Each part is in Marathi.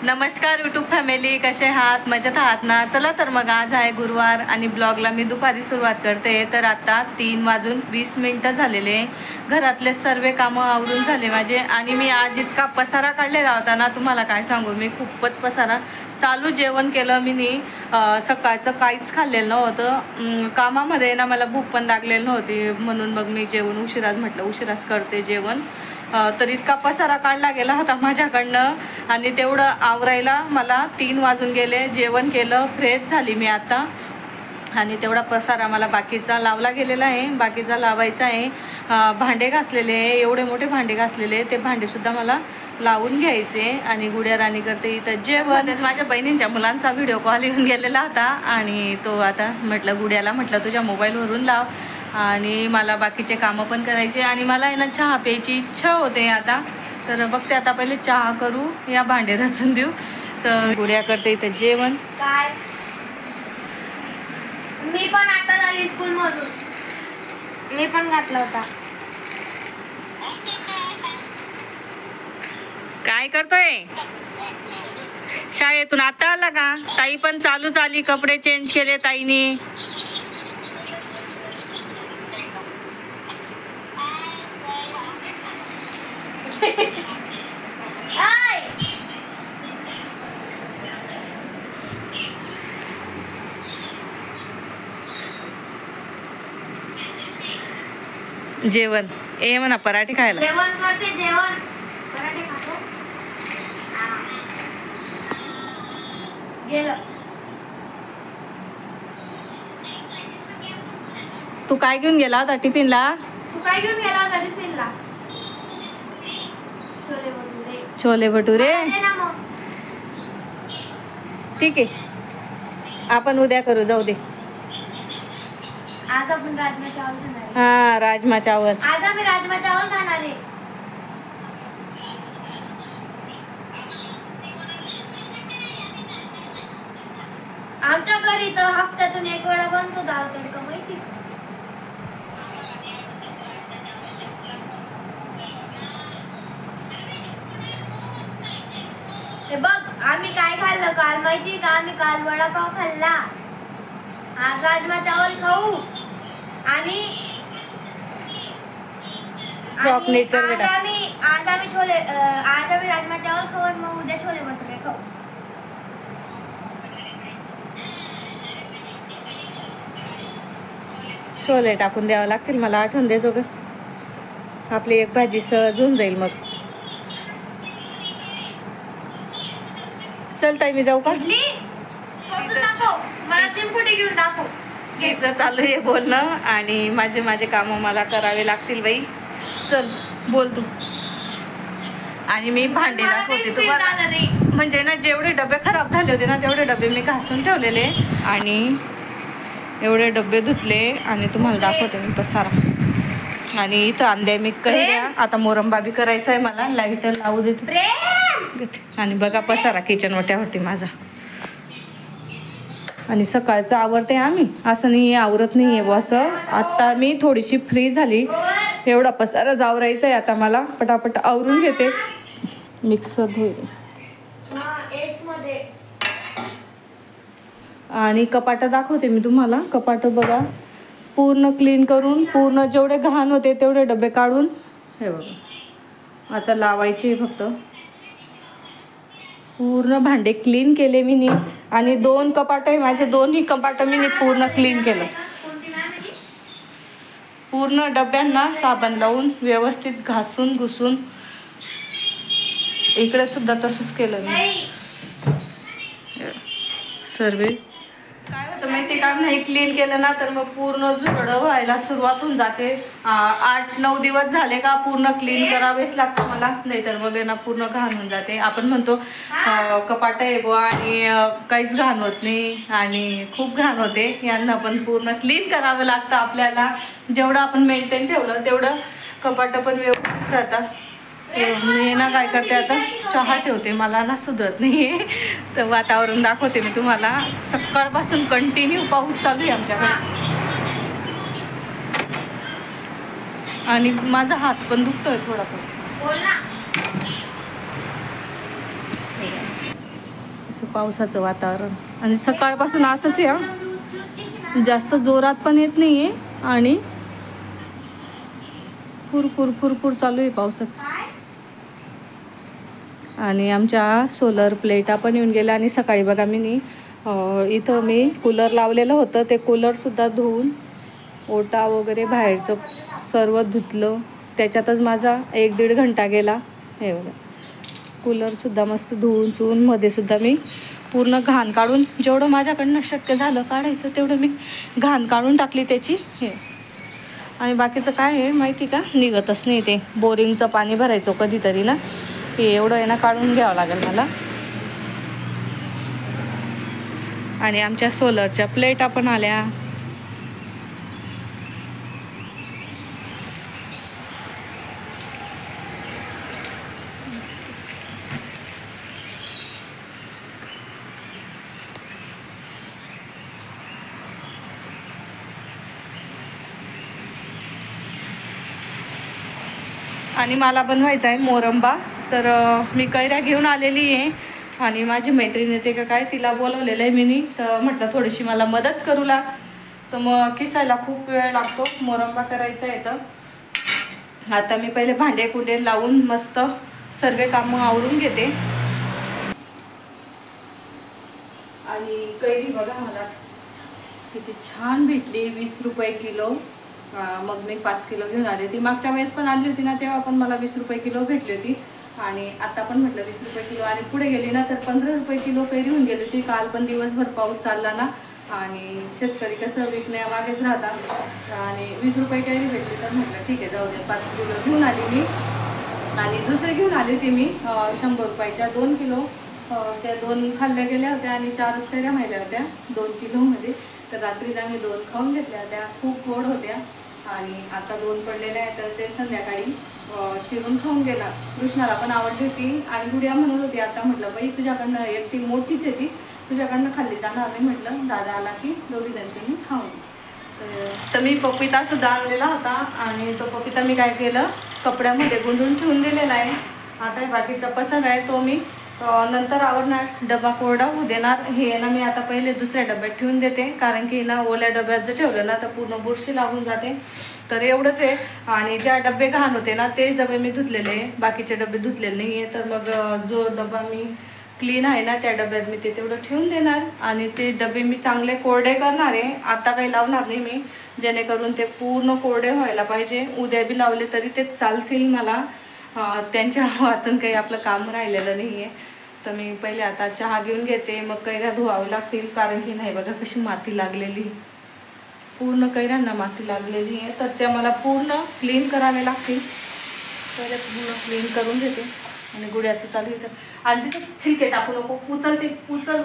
नमस्कार यूट्यूब फॅमिली, कसे आहात? मजेत आहात ना? चला तर मग आज आहे गुरुवार आणि ब्लॉगला मी दुपारी सुरुवात करते. तर आता 3:20 झालेले. घरातले सर्व कामं आवरून झाले माझे आणि मी आज इतका पसारा काढलेला होता ना, तुम्हाला काय सांगू. मी खूपच पसारा चालू जेवण केलं मी. सकाळचं काहीच खाल्लेलं नव्हतं. कामामध्ये ना मला भूक पण लागलेली नव्हती, म्हणून मग मी जेवण उशिराच करते जेवण. तर इतका पसारा काढला गेला होता माझ्याकडनं आणि तेवढं आवरायला मला 3 वाजून गेले. जेवण केलं, फ्रेश झाली मी आता आणि तेवढा पसारा मला बाकीचा लावला गेलेला आहे, बाकीचा लावायचा आहे. भांडे घासलेले आहे, एवढे मोठे भांडे घासलेले, ते भांडेसुद्धा मला लावून घ्यायचे. आणि गुड्या राणी करते इथं जेवण. माझ्या बहिणींच्या मुलांचा व्हिडिओ कॉल येऊन गेलेला होता आणि तो आता गुड्याला म्हटलं तुझ्या मोबाईलवरून लाव आणि मला बाकीचे कामं पण करायचे आणि मला आहे ना चहा प्यायची इच्छा होते आता. तर बघते आता पहिले चहा करू, या भांडे रचून देऊ. तर गुड्या करते इथं जेवण. काय मी पण आता झाली स्कूलमधून, मी पण घातला होता. काय करतोय? शाळेतून आता आला का? ताई पण चालू झाली, कपडे चेंज केले ताईनी. जेवण ए म्हणा, पराठे खायला. जेवण करते, जेवण पराठे खातो. गेलं. तू काय घेऊन गेला होता टिफिनला? तू काय घेऊन गेला होता टिफिनला? छोले भटुरे. छोले भटुरे. दे ना मग. ठीक आहे, आपण उद्या करू, जाऊ दे. आज आपण राजमा चावल खाणार आहे. हा, राजमा चावल. आज आम्ही राजमा चावल खाणार आहे. आमच्या घरी तर हफ्त्यातून एक वेळा बनतो दाल तडका, माहिती? हे बघ, आम्ही काय खाल्लं काल माहिती का? आम्ही काल वडापाव खाल्ला. आज राजमा चावल खाऊ आणि फ्रॉक नीट कर बेटा. आज आम्ही राजमा चावल खाऊ आणि मग उद्या छोले भटुरे खाऊ. छोले टाकून द्यावं लागतील मला, आठवण दे जो ग. आपली एक भाजी सहज होऊन जाईल मग. चल ताई, मी जाऊ का? इडली दाखव, मला चिमकुटी घेऊन दाखव. तिचं चालू आहे बोलणं आणि माझे कामं मला करावे लागतील बाई. चल बोल तू. आणि मी भांडे दाखवते तुम्हाला. म्हणजे ना जेवढे डबे खराब झाले होते ना, तेवढे डबे मी घासून ठेवलेले आणि एवढे डबे धुतले आणि तुम्हाला दाखवते मी पसारा. आणि इथं अंड्या मी कैऱ्या, आता मोरंबा बी करायचा आहे मला. लाईटर लावू देते आणि बघा पसारा किचन वाट्यावरती माझा. आणि सकाळचं आवरते आम्ही, असं नाही आवरत नाही आहे असं. आत्ता मी थोडीशी फ्री झाली, एवढा पसारा आवरायचा आहे आता मला. पटापट आवरून घेते, मिक्सर धुईल. आणि कपाटं दाखवते मी तुम्हाला. कपाटं बघा पूर्ण क्लीन करून, पूर्ण जेवढे घाण होते तेवढे डबे काढून, हे बघा आता लावायचे फक्त. पूर्ण भांडे क्लीन केले मी. आणि 2 कपाट आहे माझे, दोन्ही कपाटं मी पूर्ण क्लीन केलं. पूर्ण डब्यांना साबण लावून व्यवस्थित घासून घुसून. इकडे सुद्धा तसंच केलं मी सर्व. काय होतं माहिती का, नाही क्लीन केलं ना तर मग पूर्ण झुरडं व्हायला सुरुवात होऊन जाते. 8-9 दिवस झाले का पूर्ण क्लीन करावेच लागतं मला, नाहीतर मग ना पूर्ण घाण होऊन जाते. आपण म्हणतो कपाट आहे बुवा आणि काहीच घाण होत नाही, आणि खूप घाण होते. यांना पण पूर्ण क्लीन करावं लागतं आपल्याला. जेवढं आपण मेंटेन ठेवलं तेवढं कपाटं पण व्यवस्थित राहतात. मी ना काय करते आता, चहा ठेवते, मला ना सुधरत नाही आहे. तर वातावरण दाखवते मी तुम्हाला. सकाळपासून कंटिन्यू पाऊस चालू आहे आमच्याकडे आणि माझा हात पण दुखतोय थोडाफार. असं पावसाचं वातावरण आणि सकाळपासून असंच आहे हा. जास्त जोरात पण येत नाही आहे आणि फुरफुर चालू आहे पावसाचं. आणि आमच्या सोलर प्लेटा पण येऊन गेल्या आणि सकाळी बघा इथं मी कूलर लावलेलं होतं ते कूलरसुद्धा धुवून ओटा वगैरे बाहेरचं सर्व धुतलं. त्याच्यातच माझा 1-1.5 घंटा गेला. हे बघा कूलरसुद्धा मस्त धुवून मध्ये सुद्धा मी पूर्ण घाण काढून जेवढं माझ्याकडनं शक्य झालं काढायचं तेवढं मी घाण काढून टाकली त्याची. हे आणि बाकीचं काय आहे माहिती का, निघतच नाही ते. बोरिंगचं पाणी भरायचो कधीतरी ना, हे एवढं आहे ना काढून घ्यावं लागेल मला. आणि आमच्या सोलरच्या प्लेटा पण आल्या. आणि मला बनवायचा आहे मोरंबा. तर मी कैऱ्या घेऊन आलेली आहे आणि माझी मैत्रीण येते का काय तिला बोलवलेलं आहे मी. तर म्हटलं थोडीशी मला मदत करू लाग. तर मग किसायला खूप वेळ लागतो, मोरंबा करायचा आहे. तर आता मी पहिले भांडे कुंडे लावून मस्त सर्व कामं आवरून घेते. आणि कैरी बघा मला किती छान भेटली, 20 रुपये किलो. मग मी 5 किलो घेऊन आली होती. मागच्या वेळेस पण आणली होती ना, तेव्हा पण मला 20 रुपये किलो भेटली होती. आणि आता पण म्हटलं 20 रुपये किलो. आणि पुढे गेली ना तर 15 रुपये किलो कैरी होऊन गेली होती. काल पण दिवसभर पाऊस चालला ना आणि शेतकरी कसं विकण्यामागेच राहतात. आणि 20 रुपये कैरी भेटली तर म्हटलं ठीक आहे जाऊ दे, 5 किलो घेऊन आली मी. आणि दुसरे घेऊन आली होती मी 100 रुपयाच्या 2 किलो. त्या 2 खाल्ल्या गेल्या होत्या आणि 4 कैऱ्या राहिल्या होत्या 2 किलोमध्ये. तर रात्रीच आम्ही 2 खाऊन घेतल्या होत्या, खूप गोड होत्या. आणि आता 2 पडलेल्या आहेत तर ते संध्याकाळी चिरून खाऊन गेला. कृष्णाला पण आवडली होती आणि गुडिया म्हणत होती आता, म्हटलं बाई तुझ्याकडनं एकटी मोठीच आहे ती, तुझ्याकडनं खाल्ली जाणार नाही. म्हटलं दादा आला की दोघी जण खाऊन. तर मी पपिता सुद्धा आणलेला होता आणि तो पपिता मी काय केलं कपड्यामध्ये गुंडून ठेवून दिलेला आहे. आता बाकीचा पसारा आहे तो मी नंतर आवरणार, डबा कोरडा होऊ देणार. हे ना मी आता पहिले दुसऱ्या डब्यात ठेवून देते, कारण की ना ओल्या डब्यात जर ठेवलं ना तर पूर्ण बुरशी लागून जाते. तर एवढंच आहे. आणि ज्या डबे घाण होते ना तेच डबे मी धुतलेले, बाकीचे डबे धुतलेले नाही आहे. तर मग जो डबा मी क्लीन आहे ना त्या डब्यात मी ते तेवढं ठेवून देणार आणि ते डबे मी चांगले कोरडे करणार आहे. आता काही लावणार नाही मी, जेणेकरून ते पूर्ण कोरडे व्हायला पाहिजे. उद्या बी लावले तरी ते चालतील मला, त्यांच्या वाचून काही आपलं काम राहिलेलं नाही आहे. तर मी पहिले आता चहा घेऊन घेते, मग कैऱ्या धुवावे लागतील. कारण की नाही बघा कशी माती लागलेली, पूर्ण कैऱ्यांना माती लागलेली आहे. तर त्या मला पूर्ण क्लीन करावे लागतील. पहिले पूर्ण क्लीन करून घेते. आणि गुड्याचं चालू येतं आणि तिथं ठीक आहे टाकू नको, उचलते उचल.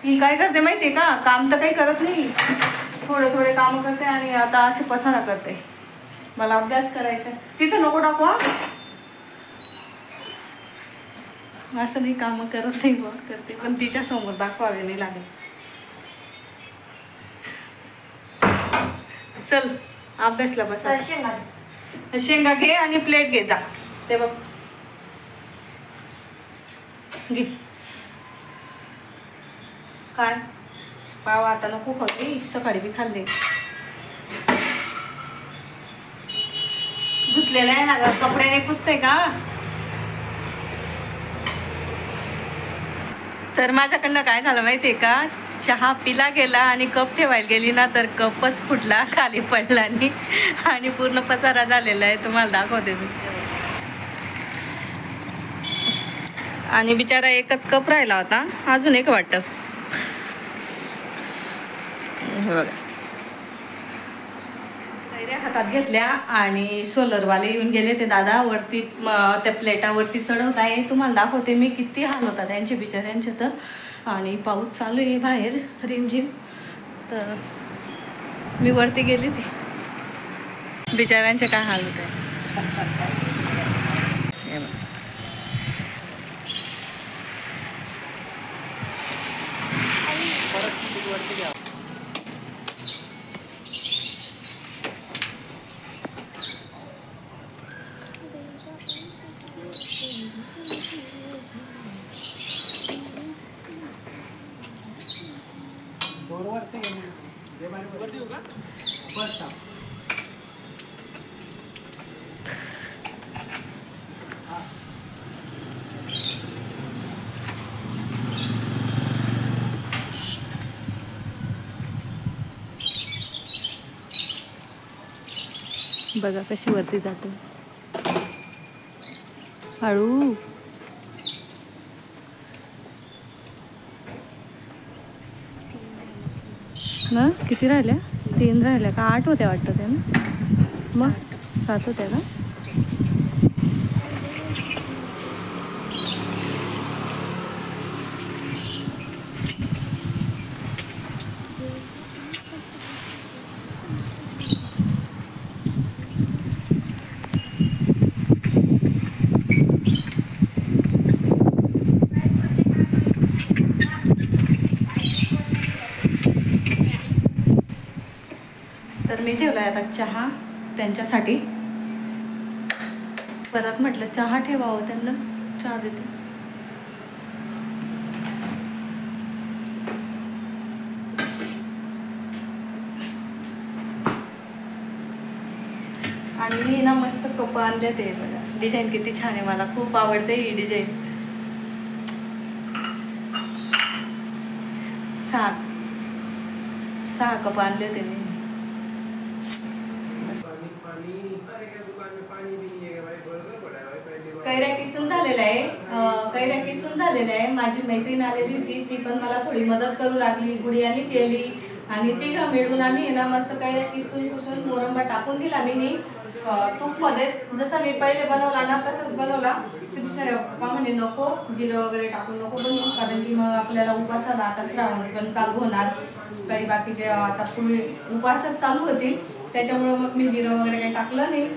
ही काय करते माहिती आहे का, काम तर काही करत नाही, थोडे कामं करते आणि आता असे पसारा करते. मला अभ्यास करायचा, तिथं नको टाकू. असं नाही कामं करत नाही बघ, करते पण तिच्यासमोर दाखवावे नाही लागेल. चल अभ्यासला बसा. शेंगा घे आणि प्लेट घे जा. ते बघ घे. काय पाव आता नको खाऊ, सकाळी बी खाल्ले. धुतलेलं आहे ना ग, कपडे नाही पुसते का. तर माझ्याकडनं काय झालं माहिती आहे का, चहा पिला गेला आणि कप ठेवायला गेली ना तर कपच फुटला, खाली पडला आणि पूर्ण पसारा झालेला आहे. तुम्हाला दाखवते मी. आणि बिचारा एकच कप राहिला होता, अजून एक वाटतं. हे बघा कैऱ्या हातात घेतल्या आणि सोलरवाले येऊन गेले. ते दादा वरती त्या प्लेटावरती चढवत आहे. तुम्हाला दाखवते मी किती हाल होता त्यांचे बिचाऱ्यांचे. तर आणि पाऊस चालू आहे बाहेर रिमझिम. तर मी वरती गेली ती बिचाऱ्यांचे काय हाल होते. बघा कशी वरती जाते हळू. ना किती राहिल्या? 3 राहिल्या का 8 होत्या वाटतं त्या ना? मग 7 होत्या का? तर मी ठेवला आहे आता चहा त्यांच्यासाठी. परत म्हटलं चहा ठेवावं, त्यांना चहा देते. आणि मी ना मस्त कप आणले ते बघा. डिझाईन किती छान आहे, मला खूप आवडते ही डिझाईन. 6 कप आणले ते मी. कैऱ्या किसून झालेल्या आहे. कैऱ्या किसून झालेल्या आहे. माझी मैत्रीण आलेली होती, ती पण मला थोडी मदत करू लागली. गुडियानी केली आणि तिघं मिळून आम्ही ना मस्त कैऱ्या किसून मोरंबा टाकून दिला मी तूपमध्येच. जसं मी पहिले बनवला ना तसंच बनवला. पप्पा म्हणे नको जिरं वगैरे टाकून नको बनवू, कारण की मग आपल्याला उपासाला आता श्रावण पण चालू होणार, काही बाकीचे आता पुढे उपासच चालू होतील, त्याच्यामुळं मग मी जिरं वगैरे काही टाकलं नाही.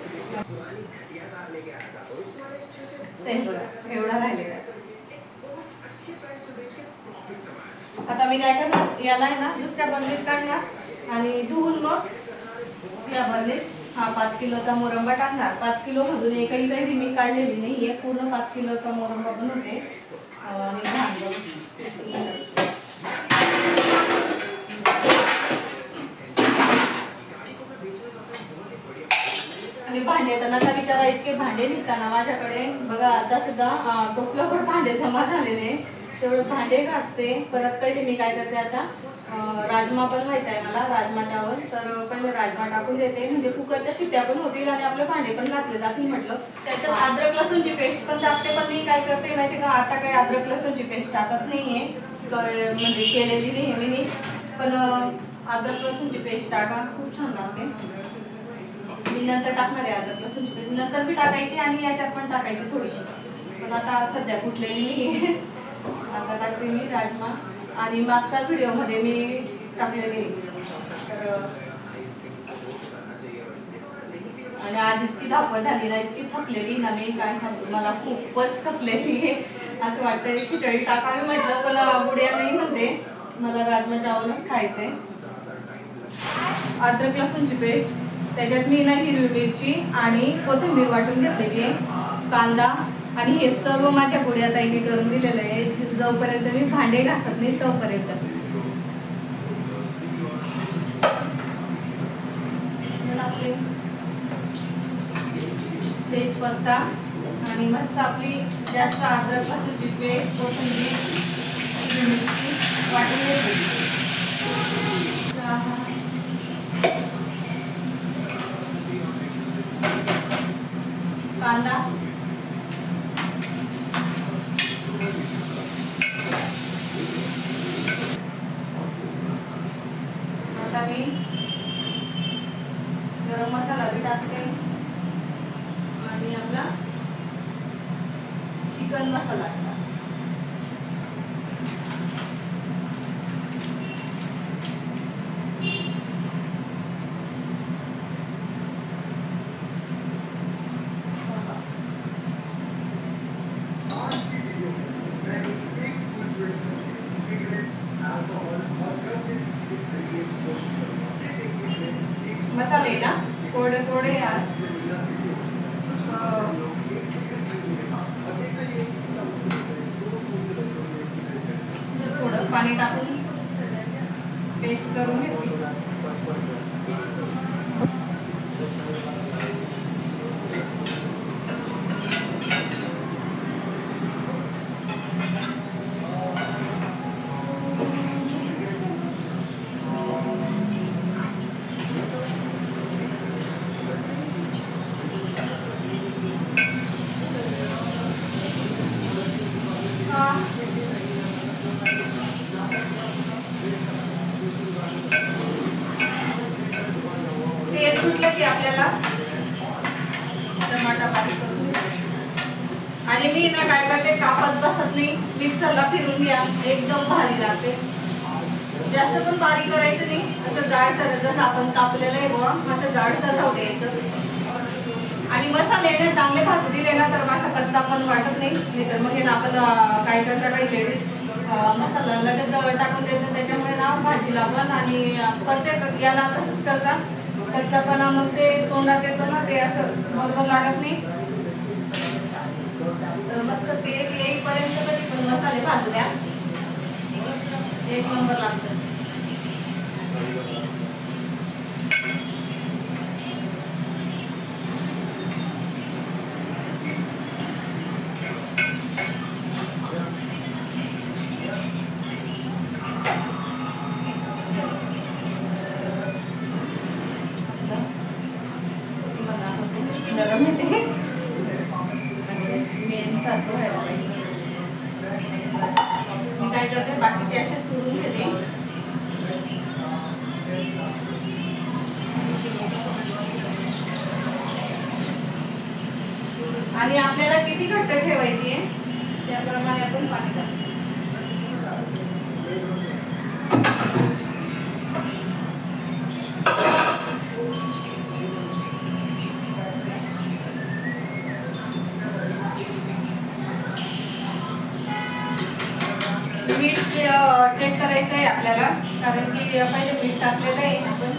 एवढा राहिलेला. आता मी काय करणार, याला आहे ना दुसऱ्या बर्नीत काढणार आणि धुवून मग या बर्नीत 5 किलोचा मोरंबा टाकणार. 5 किलो मधून एकही कैरी मी काढलेली नाही आहे, पूर्ण 5 किलोचा मोरंबा बनवते. आणि भांडे तर नका विचारा, इतके भांडे निघताना माझ्याकडे. बघा आता सुद्धा टोपल्यावर भांडे जमा झालेले, तेवढे भांडे घासते. परत पहिले मी काय करते, आता राजमा बनवायचा आहे मला, राजमा चावल. तर पहिले राजमा टाकून देते, म्हणजे कुकरच्या शिट्ट्या पण होतील आणि आपले भांडे पण घासले जातील म्हटलं. त्याच्यात अद्रक लसूणची पेस्ट पण टाकते, पण मी काय करते माहिती का, आता काही अद्रक लसूणची पेस्ट टाकत नाहीये, म्हणजे केलेली नाही मी. पण अद्रक लसूणची पेस्ट टाका, खूप छान लागते. मी नंतर टाकणार आहे अद्रक लसूणची पेस्ट, नंतर बी टाकायची आणि याच्यात पण टाकायची थोडीशी, पण आता सध्या कुठलेली नाही. आता टाकते मी राजमा. आणि मागच्या व्हिडिओमध्ये मी टाकलेली. आणि आज इतकी धावपळ झाली ना, इतकी थकलेली ना मी, काय सांगू, मला खूपच थकलेली. असं वाटतंय खिचडी टाकावी म्हटलं, पण गुडिया नाही म्हणते, मला राजमा चावलच खायचंय. अद्रक लसूणची पेस्ट, त्याच्यात मी ना हिरवी मिरची आणि कोथिंबीर वाटून घेतलेली आहे, कांदा, आणि हे सर्व माझ्या गुडिया ताईने करून दिलेलं आहे. जोपर्यंत मी भांडे घासत नाही तोपर्यंत. तेजपत्ता आणि मस्त आपली जास्त अद्रक लसूणची पेस्ट, कोथिंबीर, मिरची वाटून घेतली. कांदा, आता मी गरम मसाला भी टाकते आणि आपला चिकन मसाला. मसाले ना थोडे थोडे आज थोडं पाणी टाकून पेस्ट करून घेतली. तेल सुटलं की आपल्याला टमाटा बारीक करून घ्यायचा. आणि मी ना काय करते, कापत बसत नाही, मिक्सरला फिरून घ्या, एकदम भारी लागते. जास्त पण बारीक करायचं नाही, असं जाडसर जसं आपण कापलेलं आहे बुवा असं जाडसर राहू द्यायचं. आणि मसाले ना चांगले भाजू दिले ना तर असा कच्चा पण वाटत नाही. नाहीतर मग हे ना आपण काय करता काही लेडीज मसाला लगेच जवळ टाकून देतात, त्याच्यामुळे ना भाजीला पण आणि प्रत्येक याला तसंच करता कच्चापणा मग ते तोंडात येतो ना, ते असं बरोबर लागत नाही. तर मस्त तेल येईपर्यंत कधी पण मसाले भाजू द्या, एक नंबर लागतं. गरम येते असे मेन सारखं व्हायला पाहिजे. मी काय करते, बाकीचे असे चुरून घेते. आणि आपल्याला किती घट्ट ठेवायची आहे त्याप्रमाणे आपण पाणी टाकतो. मीठ चेक करायचं आहे आपल्याला, कारण की पहिले मीठ टाकलेलं आहे आपण.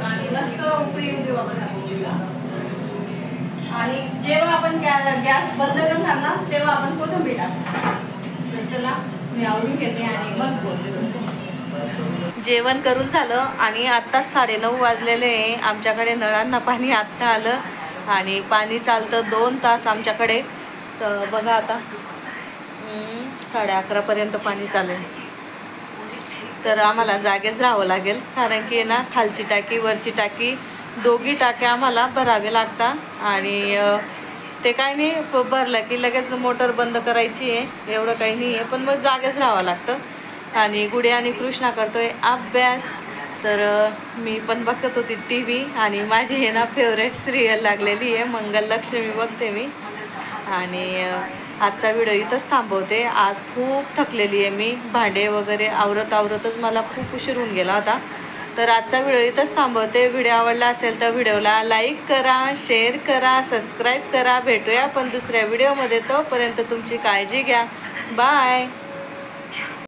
आणि मस्त उकळी येऊ देऊ आपण. आणि जेव्हा आपण गॅस बंद करणार ना तेव्हा आपण कोथिंबीर टाकतो. तर चला मी आवडून घेते आणि मग बोलते तुमच्याशी. जेवण करून झालं आणि आत्ताच 9:30 वाजलेले आहे. आमच्याकडे नळांना पाणी आत्ता आलं आणि पाणी चालतं 2 तास आमच्याकडे. तर बघा आता 11:30पर्यंत पाणी चालेल. तर आम्हाला जागेच राहावं लागेल, कारण की ना खालची टाकी वरची टाकी दोघी टाक्या आम्हाला भरावे लागतात. आणि ते काय नाही, भरलं की लगेच मोटर बंद करायची आहे, एवढं काही नाही आहे. पण मग जागेच राहावं लागतं. आणि गुडी आणि कृष्णा करतोय अभ्यास. तर मी पण बघत होती TV आणि माझी हे ना फेवरेट सिरियल लागलेली आहे मंगललक्ष्मी, बघते मी. आणि आजचा व्हिडिओ इथंच थांबवते. आज खूप थकलेली आहे मी, भांडे वगैरे आवरतच मला खूप उशीर होऊन गेला होता. तर आजचा व्हिडिओ इथंच थांबवते. व्हिडिओ आवडला असेल तर व्हिडिओला लाईक करा, शेअर करा, सबस्क्राईब करा. भेटूया आपण दुसऱ्या व्हिडिओमध्ये. तोपर्यंत तुमची काळजी घ्या. बाय.